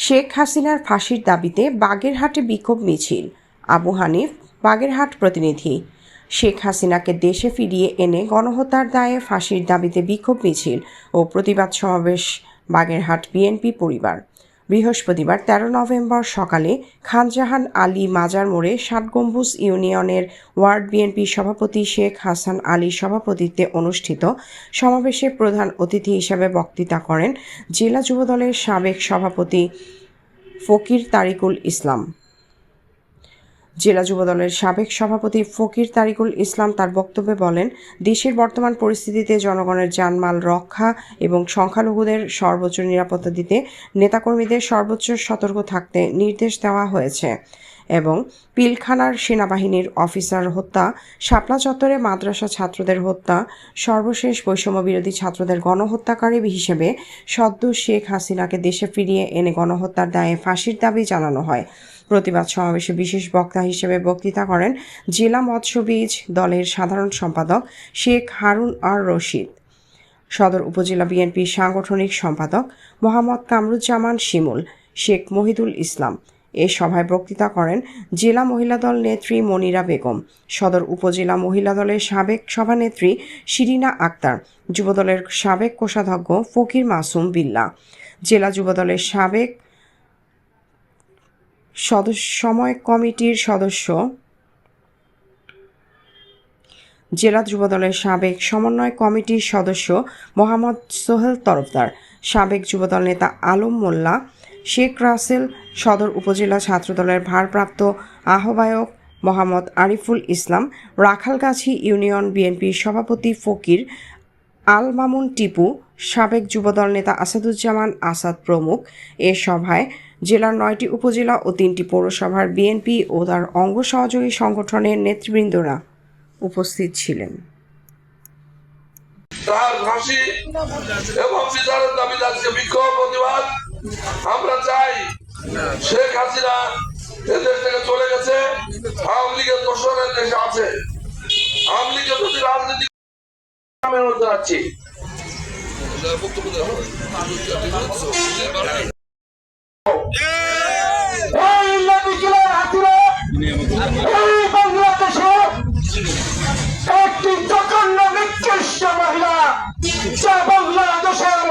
শেখ হাসিনার ফাঁসির দাবিতে বাগেরহাটে বিক্ষোভ মিছিল। আবু হানিফ, বাগেরহাট প্রতিনিধি। শেখ হাসিনাকে দেশে ফিরিয়ে এনে গণহত্যার দায়ে ফাঁসির দাবিতে বিক্ষোভ মিছিল ও প্রতিবাদ সমাবেশ বাগেরহাট বিএনপি পরিবার। বৃহস্পতিবার ১৩ নভেম্বর সকালে খানজাহান আলী মাজার মোড়ে ৭ গম্বুজ ইউনিয়নের ওয়ার্ড বিএনপি সভাপতি শেখ হাসান আলীর সভাপতিত্বে অনুষ্ঠিত সমাবেশে প্রধান অতিথি হিসেবে বক্তৃতা করেন জেলা যুবদলের সাবেক সভাপতি ফকির তারিকুল ইসলাম। জেলা যুবদলের সাবেক সভাপতি ফকির তারিকুল ইসলাম তার বক্তব্যে বলেন, দেশের বর্তমান পরিস্থিতিতে জনগণের জানমাল রক্ষা এবং সংখ্যালঘুদের সর্বোচ্চ নিরাপত্তা দিতে নেতাকর্মীদের সর্বোচ্চ সতর্ক থাকতে নির্দেশ দেওয়া হয়েছে এবং পিলখানার সেনাবাহিনীর অফিসার হত্যা, শাপলা চত্বরে মাদ্রাসা ছাত্রদের হত্যা, সর্বশেষ বৈষম্য বিরোধী ছাত্রদের গণহত্যাকারী হিসেবে সদ্য শেখ হাসিনাকে দেশে ফিরিয়ে এনে গণহত্যার দায়ে ফাঁসির দাবি জানানো হয়। প্রতিবাদ সমাবেশে বিশেষ বক্তা হিসেবে বক্তৃতা করেন জেলা মৎস্যবীজ দলের সাধারণ সম্পাদক শেখ হারুন আর রশিদ, সদর উপজেলা বিএনপির সাংগঠনিক সম্পাদক মোহাম্মদ কামরুজ্জামান শিমুল, শেখ মহিদুল ইসলাম। এ সভায় বক্তৃতা করেন জেলা মহিলা দল নেত্রী মনিরা বেগম, সদর উপজেলা মহিলা দলের সাবেক সভানেত্রী শিরিনা আক্তার, যুবদলের সাবেক কোষাধ্যক্ষ ফকির মাসুম বিল্লাহ, জেলা যুবদলের সাবেক সময় কমিটির সদস্য, জেলা যুবদলের সাবেক সমন্বয় কমিটির সদস্য মোহাম্মদ সোহেল তরফদার, সাবেক যুবদল নেতা আলম মোল্লা, শেখ রাসেল, সদর উপজেলা ছাত্রদলের ভারপ্রাপ্ত আহ্বায়ক মোহাম্মদ আরিফুল ইসলাম, রাখালগাছি ইউনিয়ন বিএনপির সভাপতি ফকির আল মামুন টিপু, সাবেক যুবদল নেতা আসাদুজ্জামান আসাদ প্রমুখ। এ সভায় জেলার ৯টি উপজেলা ও 3টি পৌরসভার বিএনপি ও তার অঙ্গ সহযোগী সংগঠনের নেতৃবৃন্দরা উপস্থিত ছিলেন। তার ফাঁসি এবং বিচারের দাবিতে আজকে বিক্ষোভ প্রতিবাদ। আমরা চাই শেখ হাসিনা এদেশ থেকে চলে গেছে, আওয়ামী লীগের দোষরের দেশে আছে। আওয়ামী লীগের প্রতি রাজনীতি যাচ্ছি। একটি জঘন্য নিকৃষ্ট মহিলা যা বাংলাদেশের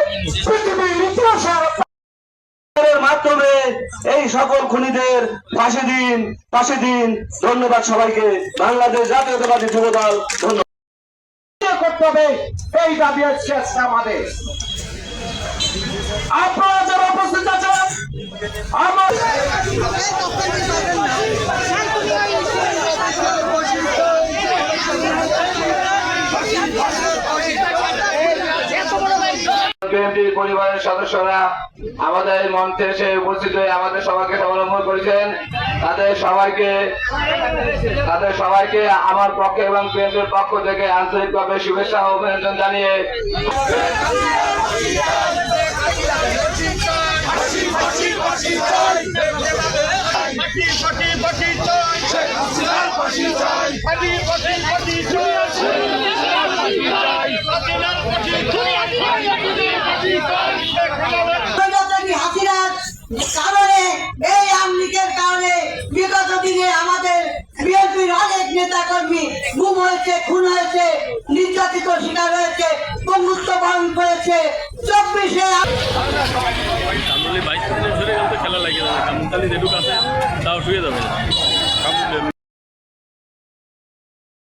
পৃথিবীর ইতিহাসের মাধ্যমে এই সকল খুনিদের ফাঁসি দিন। ধন্যবাদ সবাইকে। বাংলাদেশ জাতীয়তাবাদী যুবদল ধন্যবাদ করতে হবে। এই দাবি হচ্ছে আমাদের। আপনারা যারা উপস্থিত আছেন আমার বিএনপির পরিবারের সদস্যরা আমাদের এই মঞ্চে এসে উপস্থিত হয়ে আমাদের সবাইকে সমালোচনা করেছেন। তাদের সবাইকে আমার পক্ষে এবং বিএনপির পক্ষ থেকে আন্তরিকভাবে শুভেচ্ছা ও অভিনন্দন জানিয়ে কারণে এই আওয়ামী লীগের কারণে বিগত দিনে আমাদের বিএনপির অনেক নেতা কর্মী গুম হয়েছে, খুন হয়েছে, নির্যাতিত শিকার হয়েছে, পঙ্গুত্ব বরণ করেছে। 24-এ খেলা লাগিয়ে যাবে, তাও শুয়ে যাবে।